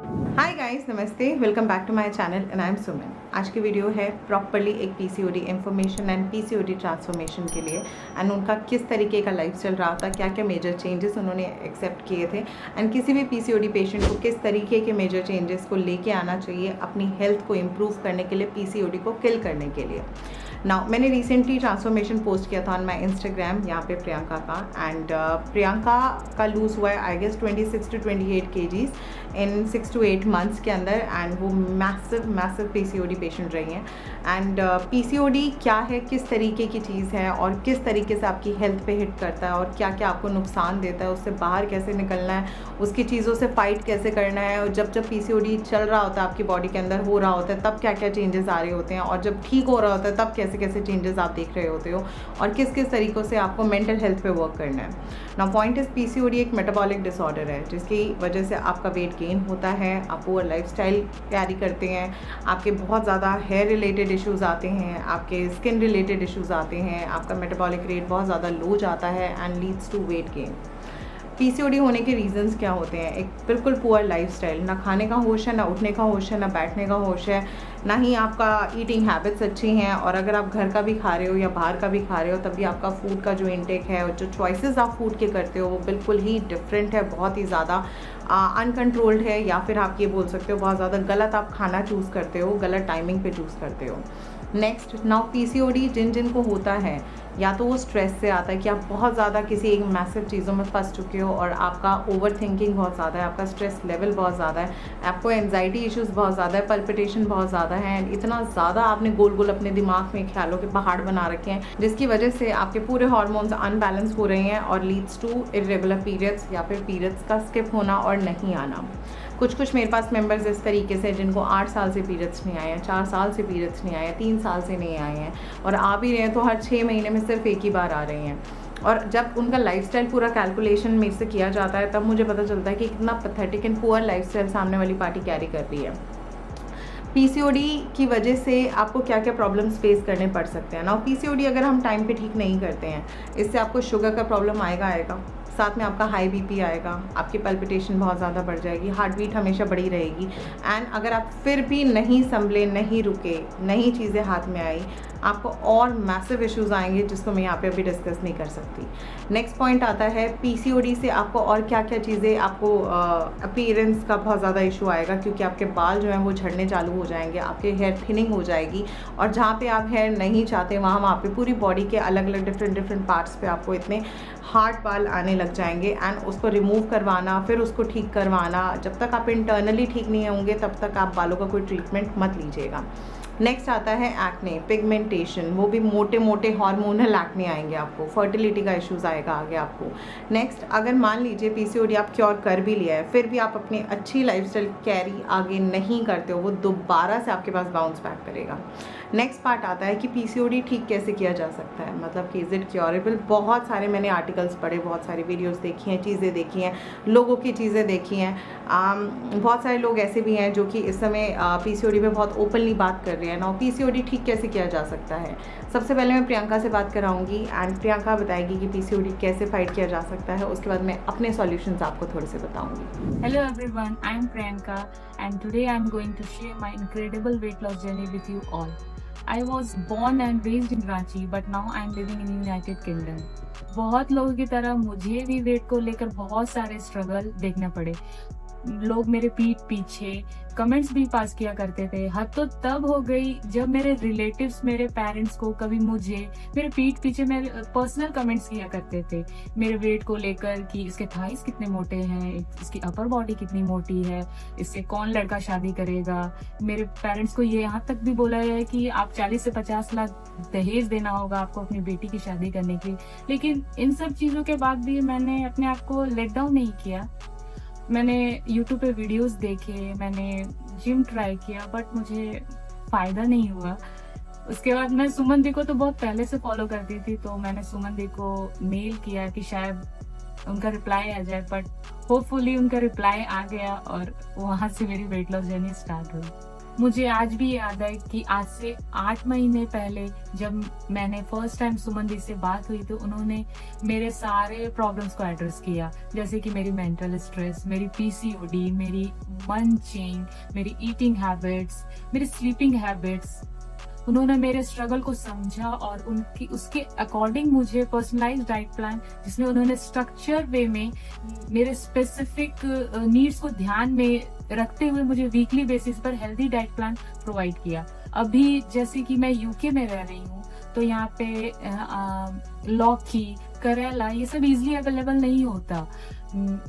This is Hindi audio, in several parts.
हाय गाइस, नमस्ते, welcome back to my channel and I am Suman. आज की वीडियो है प्रॉपरली एक PCOD information and PCOD transformation के लिए एंड उनका किस तरीके का लाइफ चल रहा था, क्या क्या मेजर चेंजेस उन्होंने एक्सेप्ट किए थे एंड किसी भी पीसीओडी पेशेंट को किस तरीके के मेजर चेंजेस को लेके आना चाहिए अपनी हेल्थ को इम्प्रूव करने के लिए, पीसीओडी को किल करने के लिए। नाउ मैंने रिसेंटली ट्रांसफॉर्मेशन पोस्ट किया था ऑन माई इंस्टाग्राम, यहाँ पे प्रियंका का, एंड प्रियंका का लूज़ हुआ है I guess 26 to 28 kgs in 6 to 8 months के अंदर, एंड वो मैसिव पीसीओडी पेशेंट रही हैं। एंड पीसीओडी क्या है, किस तरीके की चीज़ है और किस तरीके से आपकी हेल्थ पे हिट करता है और क्या क्या आपको नुकसान देता है, उससे बाहर कैसे निकलना है, उसकी चीज़ों से फाइट कैसे करना है, और जब पीसीओडी चल रहा होता है आपकी बॉडी के अंदर हो रहा होता है तब क्या क्या चेंजेस आ रहे होते हैं, और जब ठीक हो रहा होता है तब कैसे कैसे चेंजेस आप देख रहे होते हो, और किस किस तरीक़ों से आपको मेंटल हेल्थ पे वर्क करना है। नाउ पॉइंट इज़, पीसीओडी एक मेटाबॉलिक डिसऑर्डर है जिसकी वजह से आपका वेट गेन होता है, आप पुअर लाइफस्टाइल कैरी करते हैं, आपके बहुत ज़्यादा हेयर रिलेटेड इश्यूज़ आते हैं, आपके स्किन रिलेटेड इश्यूज़ आते हैं, आपका मेटाबॉलिक रेट बहुत ज़्यादा लो जाता है and leads to weight gain. PCOD होने के रीजंस क्या होते हैं? एक बिल्कुल पुअर लाइफस्टाइल, ना खाने का होश है, ना उठने का होश है, ना बैठने का होश है, ना ही आपका ईटिंग हैबिट्स अच्छी हैं, और अगर आप घर का भी खा रहे हो या बाहर का भी खा रहे हो तब भी आपका फूड का जो इंटेक है और जो चॉइसेस आप फूड के करते हो वो बिल्कुल ही डिफरेंट है, बहुत ही ज़्यादा अनकंट्रोल्ड है, या फिर आप ये बोल सकते हो बहुत ज़्यादा गलत आप खाना चूज़ करते हो, गलत टाइमिंग पे चूज़ करते हो। नेक्स्ट, नाउ पीसीओडी जिन को होता है, या तो वो स्ट्रेस से आता है कि आप बहुत ज़्यादा किसी एक मैसिव चीज़ों में फंस चुके हो और आपका ओवर थिंकिंग बहुत ज़्यादा है, आपका स्ट्रेस लेवल बहुत ज़्यादा है, आपको एंजाइटी इश्यूज़ बहुत ज़्यादा है, पल्पिटेशन बहुत ज़्यादा है, एंड इतना ज़्यादा आपने गोल गोल अपने दिमाग में ख्यालों के पहाड़ बना रखे हैं जिसकी वजह से आपके पूरे हार्मोन्स अनबैलेंस हो रहे हैं और लीड्स टू इरेगुलर पीरियड्स या फिर पीरियड्स का स्किप होना और नहीं आना। कुछ मेरे पास मेंबर्स इस तरीके से जिनको 8 साल से पीरियड्स नहीं आए हैं, 4 साल से पीरियड्स नहीं आए हैं, 3 साल से नहीं आए हैं, और आ भी रहे हैं तो हर 6 महीने में सिर्फ एक ही बार आ रही हैं। और जब उनका लाइफस्टाइल पूरा कैलकुलेशन मेरे से किया जाता है तब मुझे पता चलता है कि कितना पैथेटिक एंड पुअर लाइफस्टाइल सामने वाली पार्टी कैरी कर रही है। पीसीओडी की वजह से आपको क्या क्या प्रॉब्लम्स फेस करने पड़ सकते हैं ना। पीसीओडी अगर हम टाइम पे ठीक नहीं करते हैं, इससे आपको शुगर का प्रॉब्लम आएगा, साथ में आपका हाई बीपी आएगा, आपकी पल्पिटेशन बहुत ज़्यादा बढ़ जाएगी, हार्ट बीट हमेशा बढ़ी रहेगी, एंड अगर आप फिर भी नहीं संभले, नहीं रुके, नई चीज़ें हाथ में आई, आपको और मैसिव इश्यूज़ आएंगे जिसको मैं यहाँ पे अभी डिस्कस नहीं कर सकती। नेक्स्ट पॉइंट आता है, पीसीओडी से आपको और क्या क्या चीज़ें, आपको अपीयरेंस का बहुत ज़्यादा इशू आएगा क्योंकि आपके बाल जो हैं वो झड़ने चालू हो जाएंगे, आपके हेयर थिनिंग हो जाएगी, और जहाँ पे आप हेयर नहीं चाहते वहाँ पे पूरी बॉडी के अलग अलग डिफरेंट पार्ट्स पे आपको इतने हार्ड बाल आने लग जाएंगे, एंड उसको रिमूव करवाना, फिर उसको ठीक करवाना, जब तक आप इंटरनली ठीक नहीं होंगे तब तक आप बालों का कोई ट्रीटमेंट मत लीजिएगा। नेक्स्ट आता है एक्ने, पिगमेंटेशन, वो भी मोटे मोटे हार्मोनल एक्ने आएंगे आपको, फर्टिलिटी का इश्यूज़ आएगा आगे आपको। नेक्स्ट, अगर मान लीजिए पीसीओडी आप क्योर कर भी लिया है फिर भी आप अपनी अच्छी लाइफस्टाइल कैरी आगे नहीं करते हो, वो दोबारा से आपके पास बाउंस बैक करेगा। नेक्स्ट पार्ट आता है कि पीसीओडी ठीक कैसे किया जा सकता है, मतलब कि इज़ इट क्योरेबल। बहुत सारे मैंने आर्टिकल्स पढ़े, बहुत सारी वीडियोस देखी हैं, चीज़ें देखी हैं, लोगों की चीज़ें देखी हैं। बहुत सारे लोग ऐसे भी हैं जो कि इस समय पीसीओडी पे बहुत ओपनली बात कर रहे हैं ना। पीसीओडी ठीक कैसे किया जा सकता है, सबसे पहले मैं प्रियंका से बात कराऊंगी एंड प्रियंका बताएगी कि पीसीओडी कैसे फाइट किया जा सकता है, उसके बाद मैं अपने सॉल्यूशंस आपको थोड़े से बताऊंगी। Hello everyone, I am Priyanka and today I am going to share my incredible weight loss journey with you all. I was born and raised in Ranchi but now I am living in United Kingdom. बहुत लोगों की तरह मुझे भी वेट को लेकर बहुत सारे स्ट्रगल देखने पड़े। लोग मेरे पीठ पीछे कमेंट्स भी पास किया करते थे। हद तो तब हो गई जब मेरे रिलेटिव्स मेरे पेरेंट्स को कभी मुझे मेरे पीठ पीछे मेरे पर्सनल कमेंट्स किया करते थे मेरे वेट को लेकर कि इसके थाइस कितने मोटे हैं, इसकी अपर बॉडी कितनी मोटी है, इससे कौन लड़का शादी करेगा। मेरे पेरेंट्स को ये यहाँ तक भी बोला है कि आप 40 से 50 लाख दहेज देना होगा आपको अपनी बेटी की शादी करने की। लेकिन इन सब चीज़ों के बाद भी मैंने अपने आप को लेट डाउन नहीं किया। मैंने YouTube पे वीडियोस देखे, मैंने जिम ट्राई किया बट मुझे फ़ायदा नहीं हुआ। उसके बाद मैं सुमन दी को तो बहुत पहले से फॉलो करती थी, तो मैंने सुमन दी को मेल किया कि शायद उनका रिप्लाई आ जाए, बट होपफुली उनका रिप्लाई आ गया और वहाँ से मेरी वेट लॉस जर्नी स्टार्ट हुई। मुझे आज भी याद है कि आज से 8 महीने पहले जब मैंने फर्स्ट टाइम सुमन दी से बात हुई तो उन्होंने मेरे सारे प्रॉब्लम्स को एड्रेस किया, जैसे कि मेरी मेंटल स्ट्रेस, मेरी पीसीओडी, मेरी मंचिंग, मेरी ईटिंग हैबिट्स, मेरी स्लीपिंग हैबिट्स। उन्होंने मेरे स्ट्रगल को समझा और उसके अकॉर्डिंग मुझे पर्सनलाइज्ड डाइट प्लान, जिसमें उन्होंने स्ट्रक्चर वे में मेरे स्पेसिफिक नीड्स को ध्यान में रखते हुए मुझे वीकली बेसिस पर हेल्दी डाइट प्लान प्रोवाइड किया। अभी जैसे कि मैं यूके में रह रही हूँ तो यहाँ पे लौकी, करेला ये सब इजीली अवेलेबल नहीं होता,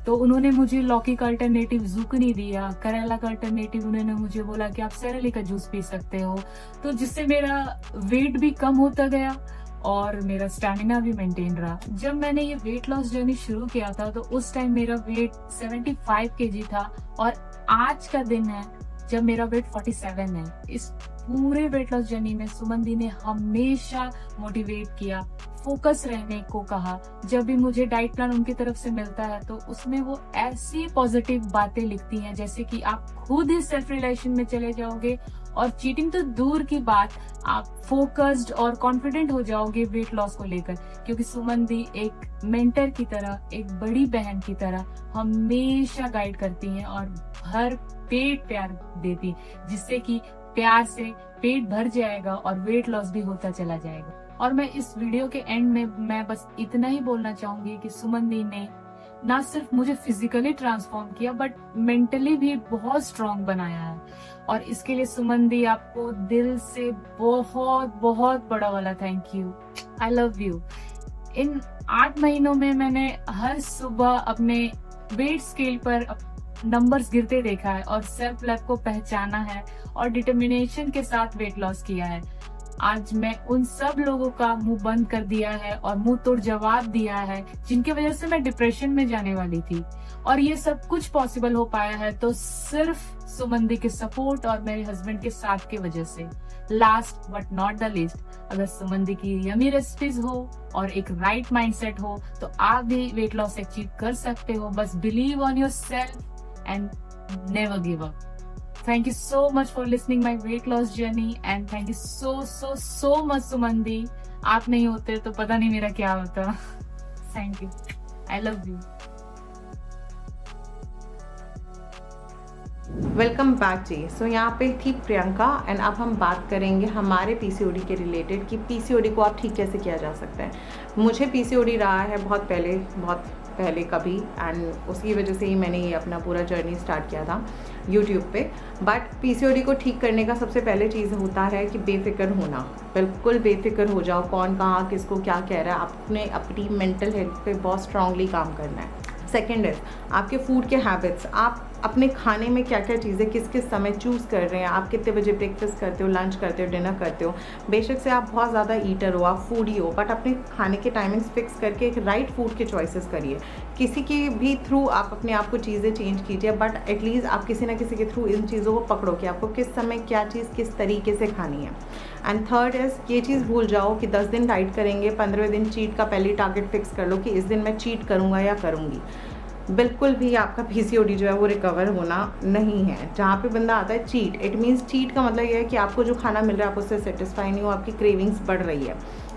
तो उन्होंने मुझे लौकी का अल्टरनेटिव जुकनी दिया, करेला का अल्टरनेटिव उन्होंने मुझे बोला कि आप सेरेली का जूस पी सकते हो, तो जिससे मेरा वेट भी कम होता गया और मेरा स्टैमिना भी मेंटेन रहा। जब मैंने ये वेट लॉस जर्नी शुरू किया था तो उस टाइम मेरा वेट 75 kg था और आज का दिन है जब मेरा वेट 47 है। इस पूरे वेट लॉस जर्नी में सुमन दी ने हमेशा मोटिवेट किया, फोकस रहने को कहा। जब भी मुझे डाइट प्लान उनकी तरफ से मिलता है तो उसमें वो ऐसी पॉजिटिव बातें लिखती हैं जैसे कि आप खुद ही सेल्फ रियलाइजेशन में चले जाओगे और चीटिंग तो दूर की बात, आप फोकस्ड और कॉन्फिडेंट हो जाओगे वेट लॉस को लेकर, क्योंकि सुमन दी एक मेंटर की तरह, एक बड़ी बहन की तरह हमेशा गाइड करती हैं और भर पेट प्यार देती, जिससे कि प्यार से पेट भर जाएगा और वेट लॉस भी होता चला जाएगा। और मैं इस वीडियो के एंड में मैं बस इतना ही बोलना चाहूंगी कि सुमन दी ने ना सिर्फ मुझे फिजिकली ट्रांसफॉर्म किया बट मेंटली भी बहुत स्ट्रांग बनाया है, और इसके लिए सुमन दी आपको दिल से बहुत बहुत बड़ा वाला thank you. I love you. इन 8 महीनों में मैंने हर सुबह अपने वेट स्केल पर नंबर्स गिरते देखा है और सेल्फ लव को पहचाना है और डिटर्मिनेशन के साथ वेट लॉस किया है। आज मैं उन सब लोगों का मुंह बंद कर दिया है और मुंह तोड़ जवाब दिया है जिनकी वजह से मैं डिप्रेशन में जाने वाली थी, और ये सब कुछ पॉसिबल हो पाया है तो सिर्फ सुमन दी के सपोर्ट और मेरे हस्बैंड के साथ की वजह से। Last but not the least, अगर सुमन दी की यमी रेसिपीज हो और एक राइट माइंडसेट हो तो आप भी वेट लॉस अचीव कर सकते हो। बस believe on your self and never give up. Thank you so much for listening my weight loss journey and thank you so much सुमन दी। आप नहीं होते तो पता नहीं मेरा क्या होता। Thank you. I love you. Welcome back ji. So यहाँ पे थी प्रियंका एंड अब हम बात करेंगे हमारे पीसीओडी के रिलेटेड कि पीसीओडी को आप ठीक कैसे किया जा सकता है। मुझे पीसीओडी रहा है बहुत पहले कभी, एंड उसकी वजह से ही मैंने ये अपना पूरा जर्नी स्टार्ट किया था यूट्यूब पे। बट पीसीओडी को ठीक करने का सबसे पहले चीज़ होता है कि बेफिक्र होना। बिल्कुल बेफिक्र हो जाओ, कौन कहाँ किसको क्या कह रहा है, आपने अपनी मेंटल हेल्थ पे बहुत स्ट्रांगली काम करना है। सेकेंड है आपके फूड के हैबिट्स, आप अपने खाने में क्या क्या चीज़ें किस किस समय चूज़ कर रहे हैं, आप कितने बजे ब्रेकफास्ट करते हो, लंच करते हो, डिनर करते हो। बेशक से आप बहुत ज़्यादा ईटर हो, आप फूडी हो, बट अपने खाने के टाइमिंग्स फिक्स करके एक राइट फूड के चॉइसेस करिए। किसी के भी थ्रू आप अपने आप को चीज़ें चेंज कीजिए, बट एटलीस्ट आप किसी ना किसी के थ्रू इन चीज़ों को पकड़ो कि आपको किस समय क्या चीज़ किस तरीके से खानी है। एंड थर्ड इज़ ये चीज़ भूल जाओ कि 10 दिन डाइट करेंगे, 15वें दिन चीट का पहले टारगेट फिक्स कर लो कि इस दिन मैं चीट करूँगा या करूँगी। बिल्कुल भी आपका पीसीओडी जो है वो रिकवर होना नहीं है। जहाँ पे बंदा आता है चीट, इट मीन्स चीट का मतलब ये है कि आपको जो खाना मिल रहा है आप उससे सेटिस्फाई नहीं हो, आपकी क्रेविंग्स बढ़ रही है,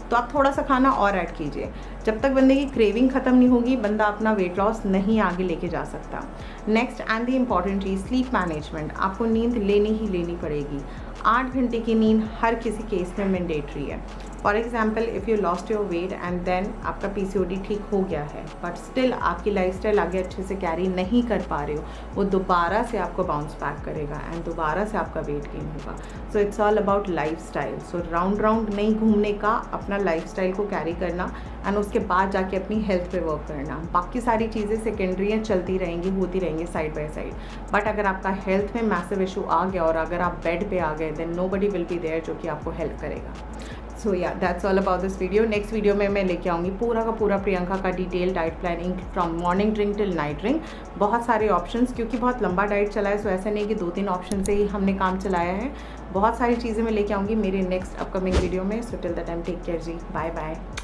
तो आप थोड़ा सा खाना और ऐड कीजिए। जब तक बंदे की क्रेविंग ख़त्म नहीं होगी बंदा अपना वेट लॉस नहीं आगे लेके जा सकता। Next and the important cheese sleep management. आपको नींद लेनी ही लेनी पड़ेगी। 8 घंटे की नींद हर किसी केस में मैंडेटरी है। For example if you lost your weight and then आपका पीसीओडी ठीक हो गया है बट स्टिल आपकी लाइफस्टाइल आगे अच्छे से कैरी नहीं कर पा रहे हो, वो दोबारा से आपको बाउंस बैक करेगा एंड दोबारा से आपका वेट गेन होगा। So it's all about lifestyle. So round नहीं घूमने का, अपना लाइफस्टाइल को कैरी करना एंड उसके बाद जाके अपनी हेल्थ पे वर्क करना। बाकी सारी चीज़ें सेकेंडरी हैं, चलती रहेंगी, होती रहेंगी साइड बाय साइड। बट अगर आपका हेल्थ में मैसिव इशू आ गया और अगर आप बेड पे आ गए then nobody will be there जो कि आपको हेल्प करेगा। So yeah that's all about this video. Next video में मैं लेके आऊँगी पूरा का पूरा प्रियंका का detail diet planning from morning drink till night drink. बहुत सारे ऑप्शंस, क्योंकि बहुत लंबा डाइट चला है, सो ऐसा नहीं कि 2-3 ऑप्शन से ही हमने काम चलाया है। बहुत सारी चीज़ें मैं लेके आऊँगी मेरे नेक्स्ट अपकमिंग वीडियो में। So till the time take care जी, बाय बाय।